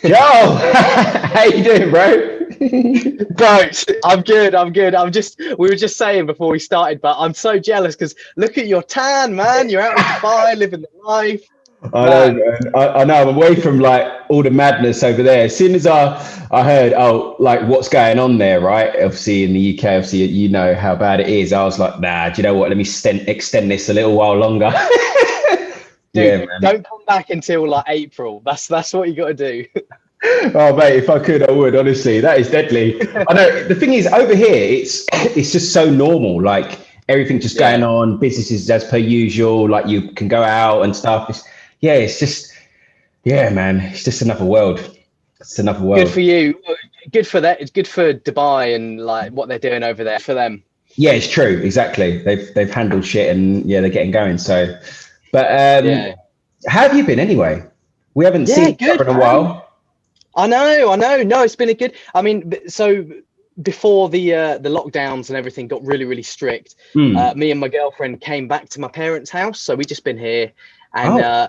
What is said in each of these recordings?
Joe, how you doing, bro? Bro, I'm good. We were just saying before we started, but I'm so jealous because look at your tan, man. You're out in Dubai living the life, I know, man. man. I know. I'm away from like all the madness over there. As soon as I heard, oh, like what's going on there, right? Obviously in the UK, obviously you know how bad it is. I was like, nah. Do you know what? Let me extend this a little while longer. Dude, Yeah, man. don't come back until like April. That's what you got to do. Oh, mate, if I could, I would. Honestly, that is deadly. I know. The thing is, over here, it's just so normal. Like everything just going Yeah, on, businesses as per usual. Like you can go out and stuff. Yeah, it's just yeah, man. It's just another world. It's another good world. for you. Good for that. It's good for Dubai and like what they're doing over there for them. Yeah, it's true. Exactly. They've handled shit and yeah, they're getting going. So, but Yeah, how have you been anyway? We haven't yeah, seen each other good, in a man. while. I know, I know. No, it's been a good. I mean, so before the lockdowns and everything got really, really strict, Hmm. me and my girlfriend came back to my parents' house. So we just been here, and Oh,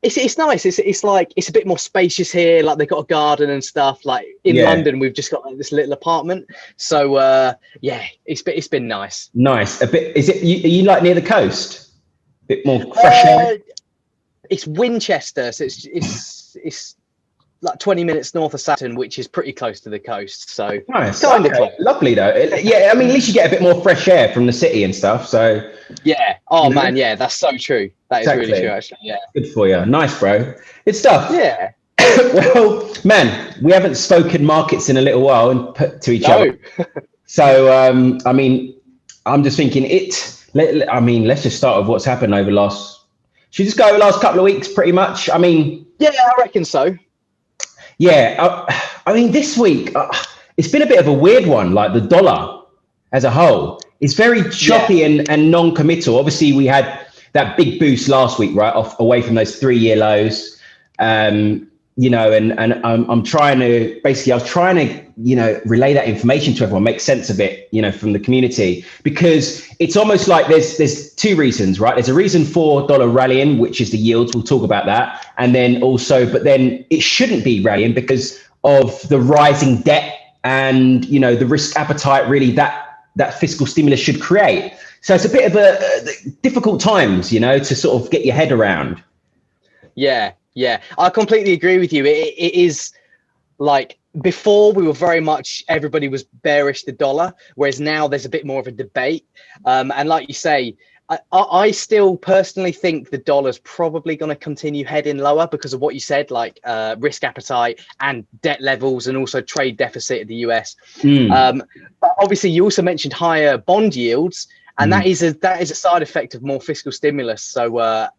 it's nice. It's like it's a bit more spacious here. Like they've got a garden and stuff. Like in yeah, London, we've just got like, this little apartment. So yeah, it's been nice. nice. A bit. Is it? Are you like near the coast? Bit more fresh air. Uh, it's Winchester, so it's like 20 minutes north of Saturn, which is pretty close to the coast. So Nice. kind of Okay. close. Lovely though. Yeah. I mean, at least you get a bit more fresh air from the city and stuff. So Yeah. you Oh know, man, yeah, that's so true. That is really true, exactly. actually. Yeah. Good for you. Nice, bro. Good stuff. Yeah. Well, man, we haven't spoken markets in a little while and put to each other. No. So, I mean, I'm just thinking I mean, let's just start with what's happened over last. Should we just go over the last couple of weeks, pretty much? I mean, Yeah, I reckon so. yeah. I mean, this week it's been a bit of a weird one. Like the dollar as a whole, it's very Yeah. choppy and non-committal. Obviously, we had that big boost last week, right, off away from those 3-year lows. Um, you know, and I'm trying to basically, I was trying to, you know, relay that information to everyone, make sense of it, you know, from the community, because it's almost like there's two reasons, right? There's a reason for dollar rallying, which is the yields. We'll talk about that, and then also, but then it shouldn't be rallying because of the rising debt and you know the risk appetite really that fiscal stimulus should create. So it's a bit of a difficult times, you know, to sort of get your head around. Yeah. Yeah. I completely agree with you. It is like before we were very much everybody was bearish the dollar, whereas now there's a bit more of a debate. And like you say, I still personally think the dollar's probably going to continue heading lower because of what you said, like risk appetite and debt levels and also trade deficit of the US. Mm, But obviously, you also mentioned higher bond yields. And mm, that is a side effect of more fiscal stimulus. So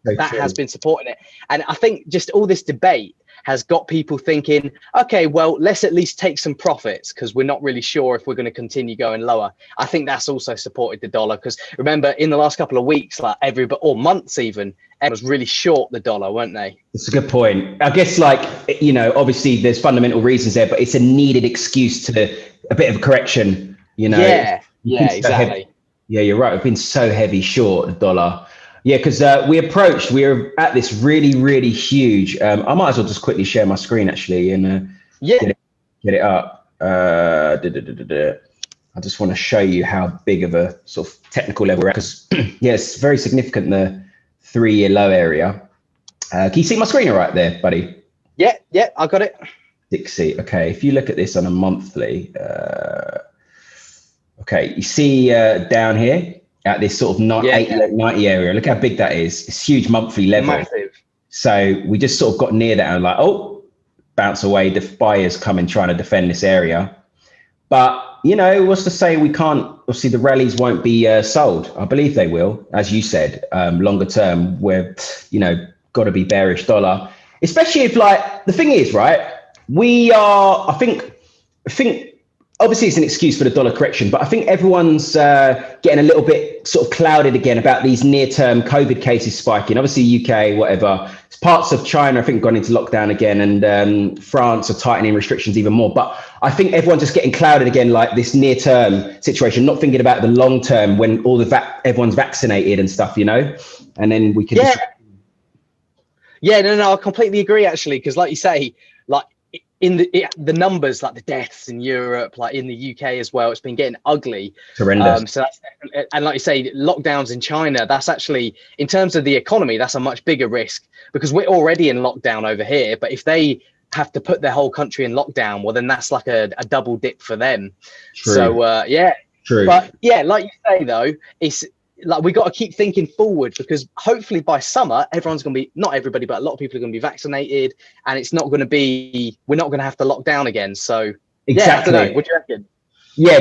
very that has true. been supporting it. And I think just all this debate has got people thinking, okay, well, let's at least take some profits because we're not really sure if we're going to continue going lower. I think that's also supported the dollar because remember, in the last couple of weeks, like or months even, everyone was really short the dollar, weren't they? It's a good point. I guess, like, you know, obviously there's fundamental reasons there, but it's a needed excuse to a bit of a correction. You know, Yeah, it's been yeah, so heavy. exactly. Yeah, you're right. We've been so heavy short the dollar. Yeah, because we were at this really, really huge. I might as well just quickly share my screen actually and Yeah, get it up. I just want to show you how big of a sort of technical level we're at because, yeah, it's very significant, the 3-year low area. Can you see my screen all right there, buddy? yeah, I got it. Dixie. Okay, if you look at this on a monthly, okay, you see down here at this sort of Yeah, 80, 90 area, look how big that is. It's huge monthly level. massive. So we just sort of got near that and like, oh, bounce away. The buyers coming trying to defend this area. But, you know, what's to say we can't, obviously the rallies won't be sold. I believe they will, as you said, longer term, where, you know, got to be bearish dollar, especially if like, the thing is, right, we are, I think obviously it's an excuse for the dollar correction, but I think everyone's getting a little bit sort of clouded again about these near-term COVID cases spiking. Obviously, UK, whatever. Parts of China, I think, gone into lockdown again, and France are tightening restrictions even more. But I think everyone's just getting clouded again, like this near-term situation, not thinking about the long term when everyone's vaccinated and stuff, you know. And then we can Yeah, just yeah, no, I completely agree actually, because like you say, like the numbers, like the deaths in Europe, like in the UK as well, it's been getting ugly. Horrendous. So and like you say, lockdowns in China, that's actually, in terms of the economy, that's a much bigger risk, because we're already in lockdown over here. But if they have to put their whole country in lockdown, well, then that's like a double dip for them. True. So yeah. True. But yeah, like you say though, it's like we got to keep thinking forward, because hopefully by summer everyone's going to be, not everybody, but a lot of people are going to be vaccinated, and it's not going to be, we're not going to have to lock down again. So exactly. Yeah, I don't know. What do you reckon? Yeah,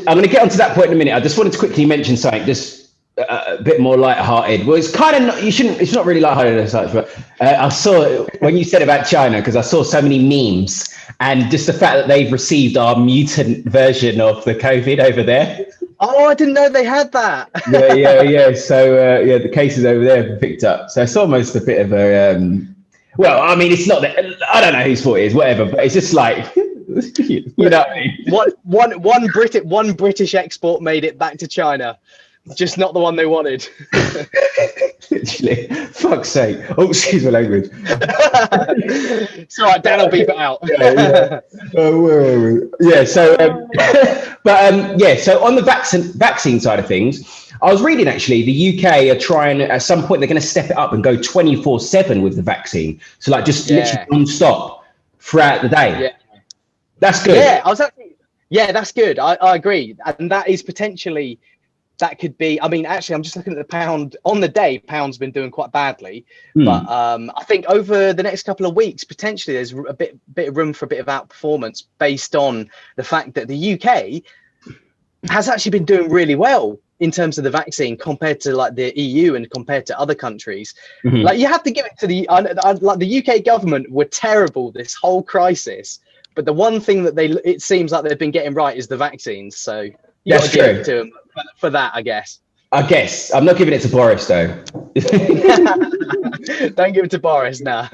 I'm going to get onto that point in a minute. I just wanted to quickly mention something, just a bit more light-hearted. Well, it's kind of not, it's not really light-hearted as such, but I saw when you said about China, because I saw so many memes, and just the fact that they've received our mutant version of the COVID over there. Oh, I didn't know they had that. yeah. So the cases over there have been picked up. So it's almost a bit of a well, I mean, it's not that, I don't know whose fault it is, whatever, but it's just like you know what I mean? One British export made it back to China, just not the one they wanted. Literally, fuck's sake. Oh, excuse my language. It's all right, Dan will beep it out. Yeah. So, so on the vaccine side of things, I was reading actually the UK are trying, at some point they're going to step it up and go 24/7 with the vaccine. So like just literally non-stop throughout the day. Yeah. That's good. Yeah, that's good. I agree. And that is potentially, that could be, I mean, actually, I'm just looking at the pound on the day. Pound's been doing quite badly, but I think over the next couple of weeks, potentially there's a bit of room for a bit of outperformance based on the fact that the UK has actually been doing really well in terms of the vaccine compared to like the EU and compared to other countries. Like you have to give it to like the UK government were terrible this whole crisis, but the one thing that it seems like they've been getting right is the vaccines. So you got to give it to them for that, I guess. I'm not giving it to Boris though. Don't give it to Boris now.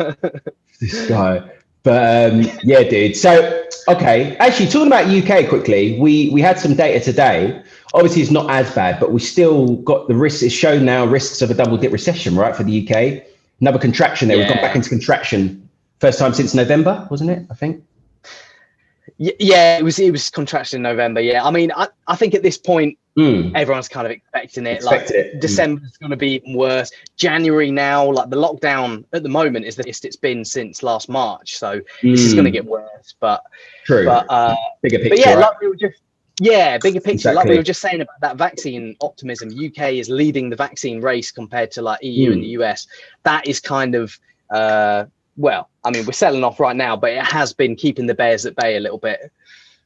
This guy. But yeah, dude. So okay, actually talking about UK quickly, we had some data today. Obviously it's not as bad, but we still got the risks. It's shown now risks of a double dip recession, right, for the UK. Another contraction there. We've gone back into contraction. First time since November, wasn't it? I think. Yeah, it was contraction in November. Yeah, I mean, I think at this point, everyone's kind of expecting it. December's going to be even worse. January now, like the lockdown at the moment is the biggest it's been since last March. So this is going to get worse. But true. But bigger picture. But yeah, right? like we were just bigger picture. Exactly. Like we were just saying about that vaccine optimism. UK is leading the vaccine race compared to like EU and the US. That is kind of well, I mean, we're selling off right now, but it has been keeping the bears at bay a little bit.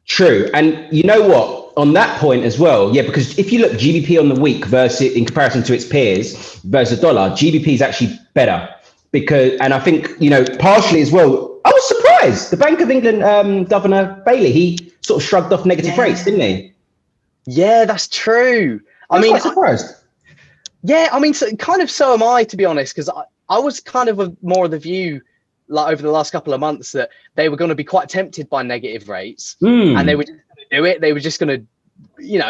True. And you know what, on that point as well, yeah, because if you look GDP on the week versus in comparison to its peers versus dollar, GDP is actually better and I think, partially as well, I was surprised. The Bank of England Governor Bailey, he sort of shrugged off negative rates, didn't he? Yeah, that's true. I mean, quite surprised. Yeah, I mean, so am I, to be honest, because I was kind of more of the view, like over the last couple of months, that they were going to be quite tempted by negative rates and they were just going to do it. They were just going to,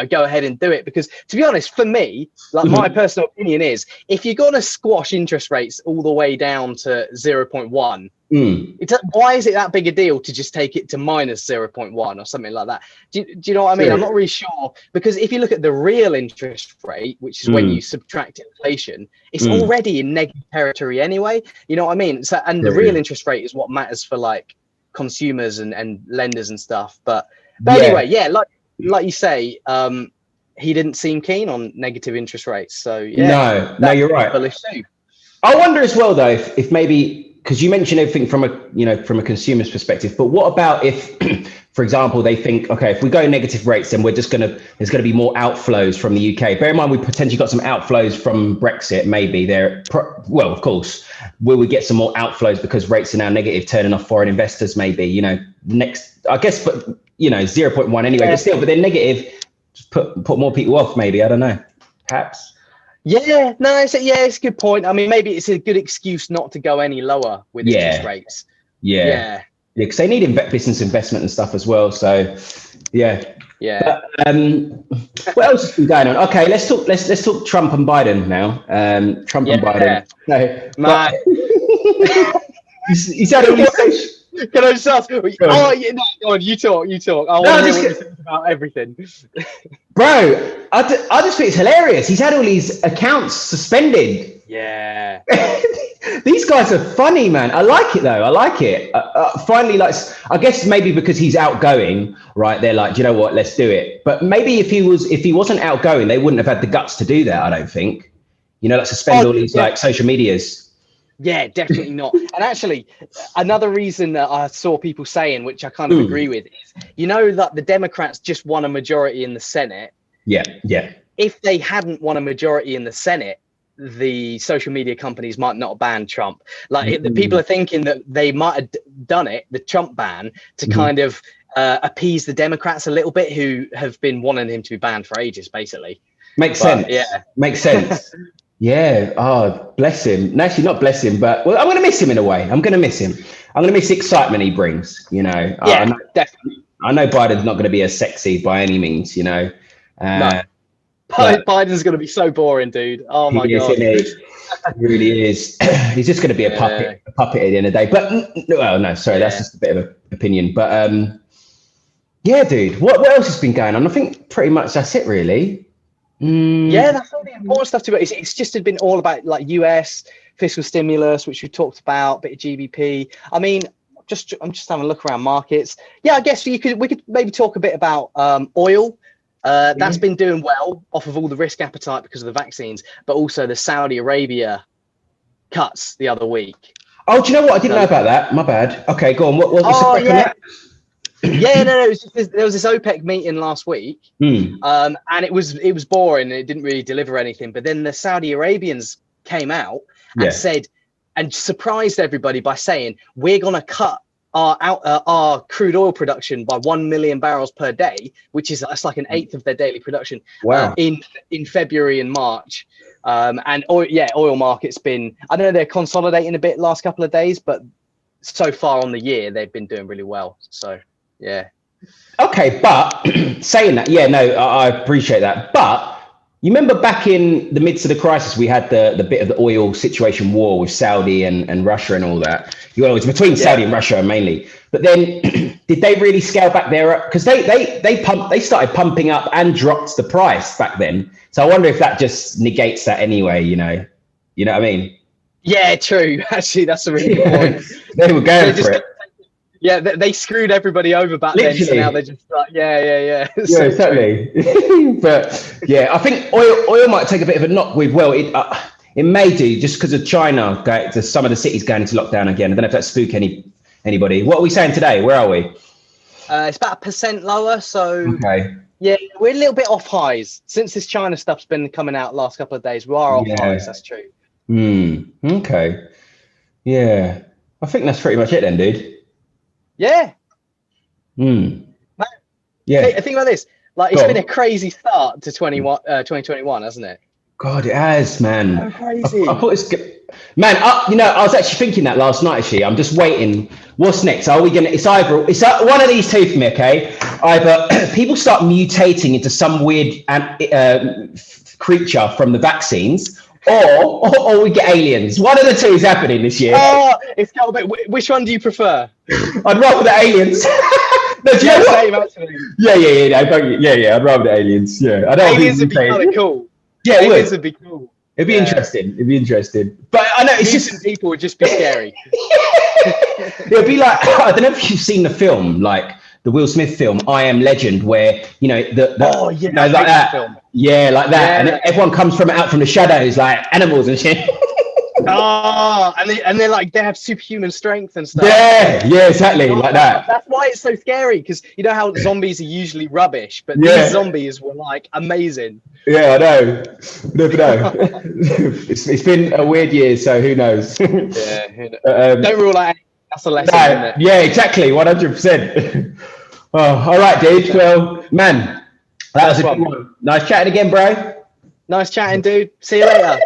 go ahead and do it. Because to be honest, for me, like my personal opinion is, if you're going to squash interest rates all the way down to 0.1, why is it that big a deal to just take it to minus 0.1 or something like that? Do you know what I mean? I'm not really sure, because if you look at the real interest rate, which is when you subtract inflation, it's already in negative territory anyway. You know what I mean? So, and the real interest rate is what matters for like consumers and lenders and stuff. But anyway, yeah, like you say, he didn't seem keen on negative interest rates. So yeah, no, you're right. I wonder as well though, if maybe, because you mentioned everything from a consumer's perspective, but what about if, for example, they think, okay, if we go negative rates, then there's going to be more outflows from the UK. Bear in mind, we potentially got some outflows from Brexit. Maybe well, of course, will we get some more outflows because rates are now negative, turning off foreign investors? Maybe, next, I guess, but 0.1 anyway, but they're negative. Just put more people off. Maybe, I don't know, perhaps. Yeah, no, it's a good point. I mean, maybe it's a good excuse not to go any lower with interest rates. Yeah, because they need business investment and stuff as well. So, yeah. But, what else has been going on? Okay, let's talk Trump and Biden now. Trump and Biden. No, he's had all these Can I just ask? Oh, yeah, no, go on, you talk. I want to hear what you think about everything. Bro, I just think it's hilarious. He's had all these accounts suspended. Yeah. These guys are funny, man. I like it though. I like it. Finally, like, I guess maybe because he's outgoing, right? They're like, do you know what? Let's do it. But maybe if he wasn't outgoing, they wouldn't have had the guts to do that. I don't think. Like suspend all these like social medias. Yeah, definitely not. And actually, another reason that I saw people saying, which I kind of agree with, is that the Democrats just won a majority in the Senate. Yeah. If they hadn't won a majority in the Senate, the social media companies might not ban Trump. Like the people are thinking that they might have done it, the Trump ban, to kind of appease the Democrats a little bit, who have been wanting him to be banned for ages, basically. Makes sense. Yeah, makes sense. Yeah. Oh, bless him. No, actually, not bless him, but I'm going to miss him in a way. I'm going to miss him. I'm going to miss the excitement he brings. Yeah, definitely. I know Biden's not going to be as sexy by any means. No. Biden's going to be so boring, dude. Oh my god, he really is. He's just going to be a puppet at the end of the day. But no, sorry, that's just a bit of an opinion. But yeah, dude, what else has been going on? I think pretty much that's it, really. Yeah, that's all the important stuff to it. It's just been all about like US fiscal stimulus, which we talked about, bit of GBP. I mean, I'm just having a look around markets. Yeah, I guess we could maybe talk a bit about oil. That's been doing well off of all the risk appetite because of the vaccines, but also the Saudi Arabia cuts the other week. Oh, do you know what? I didn't know about that. My bad. Okay, go on. What was the on that? Yeah, no, there was this OPEC meeting last week, and it was boring. It didn't really deliver anything. But then the Saudi Arabians came out and said, and surprised everybody by saying, we're going to cut our crude oil production by 1 million barrels per day, which is that's like an eighth of their daily production. Wow. In February and March. And oil market's been, I know they're consolidating a bit last couple of days, but so far on the year they've been doing really well. So yeah. Okay, but saying that, I appreciate that. But you remember back in the midst of the crisis, we had the bit of the oil situation war with Saudi and Russia and all that. It was between Saudi and Russia mainly. But then did they really scale back their, because they started pumping up and dropped the price back then. So I wonder if that just negates that anyway, you know what I mean? Yeah, true. Actually, that's a really good point. They were going for it. Yeah, they screwed everybody over back then, so now they're just like, yeah. Yeah, totally. But yeah, I think oil might take a bit of a knock with, it may do just because of China, some of the cities going into lockdown again. I don't know if that spook anybody. What are we saying today? Where are we? It's about 1% lower, so okay. Yeah, we're a little bit off highs. Since this China stuff's been coming out last couple of days, we are off highs, that's true. Okay. Yeah. I think that's pretty much it then, dude. Yeah. Yeah. Think about this. Like, it's been a crazy start to 2021, hasn't it? God, it has, man. So crazy. I thought it's good. Man, I was actually thinking that last night, actually. I'm just waiting. What's next? Are we going to, it's one of these two for me, okay? Either people start mutating into some weird creature from the vaccines, or we get aliens. One of the two is happening this year. Oh, it's got a bit. Which one do you prefer? I'd rather the aliens. No, same actually. Yeah. I'd rather the aliens. Yeah, I don't. Aliens would be kind of cool. Yeah, aliens would be cool. It'd be interesting. But I know it's just people would just be scary. It'd be like, I don't know if you've seen the film, like the Will Smith film, I Am Legend, where like that. Film. Yeah, like that, and everyone comes out from the shadows, like animals and shit. And they're like, they have superhuman strength and stuff. Yeah, exactly, like that. That's why it's so scary, because you know how zombies are usually rubbish, but these zombies were like amazing. Yeah, I know. Never know. It's been a weird year, so who knows? Don't rule out. That's a lesson, isn't it? Yeah, exactly, 100%. All right, dude. Well, man, that was a good one. Nice chatting again, bro. Nice chatting, dude. See you later.